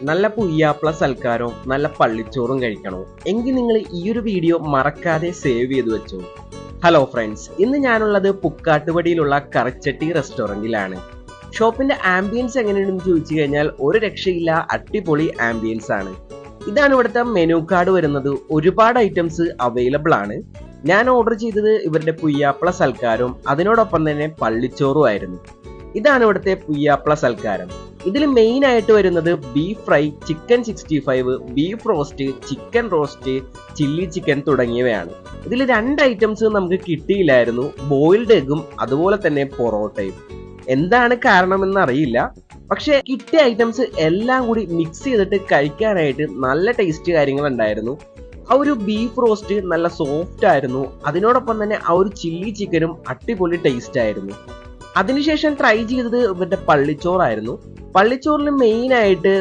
നല്ല പുയ്യാപ്ല സൽക്കാരവും നല്ല പള്ളിച്ചോറും കഴിക്കണോ എങ്കിൽ നിങ്ങൾ ഈ ഒരു വീഡിയോ മറക്കാതെ സേവ് ചെയ്ത് വെച്ചോ. ഹലോ ഫ്രണ്ട്സ്, ഇന്ന് ഞാനുള്ളത് പുക്കാട്ടുപടിയിലുള്ള കറച്ചട്ടി റെസ്റ്റോറൻറ്റിലാണ്. ഷോപ്പിന്റെ ആംബിയൻസ് എങ്ങനെയുണ്ടെന്ന് ചോദിച്ചു കഴിഞ്ഞാൽ ഒരു രക്ഷയില്ല, അടിപൊളി ആംബിയൻസ് ആണ്. ഇതാണ് ഇവിടുത്തെ മെനു കാർഡ് വരുന്നത്. ഒരുപാട് ഐറ്റംസ് അവൈലബിൾ ആണ്. ഞാൻ ഓർഡർ ചെയ്തത് ഇവരുടെ പുയ്യാപ്ല സൽക്കാരവും അതിനോടൊപ്പം തന്നെ പള്ളിച്ചോറും ആയിരുന്നു. ഇതാണ് ഇവിടുത്തെ പുയ്യാപ്ല സൽക്കാരം. ഇതിൽ മെയിൻ ആയിട്ട് വരുന്നത് beef fry, chicken 65, beef roast, chicken roast, chilli chicken തുടങ്ങിയവയാണ്. ഇതിൽ 2 ഐറ്റംസ് നമുക്ക് കിട്ടിയില്ലായിരുന്നു, ബോയിൽഡ് എഗും അതുപോലെ തന്നെ പൊറോട്ടയും. എന്താണ് കാരണമെന്ന് അറിയില്ല, പക്ഷെ കിട്ടിയ ഐറ്റംസ് എല്ലാം കൂടി മിക്സ് ചെയ്തിട്ട് കഴിക്കാനായിട്ട് നല്ല ടേസ്റ്റ് കാര്യങ്ങൾ ഉണ്ടായിരുന്നു. ആ ഒരു ബീഫ് റോസ്റ്റ് നല്ല സോഫ്റ്റ് ആയിരുന്നു, അതിനോടൊപ്പം തന്നെ ആ ഒരു ചില്ലി ചിക്കനും അടിപൊളി ടേസ്റ്റ് ആയിരുന്നു. അതിനുശേഷം ട്രൈ ചെയ്തത് ഇവരുടെ പള്ളിച്ചോറായിരുന്നു. പള്ളിച്ചോറിൽ മെയിൻ ആയിട്ട്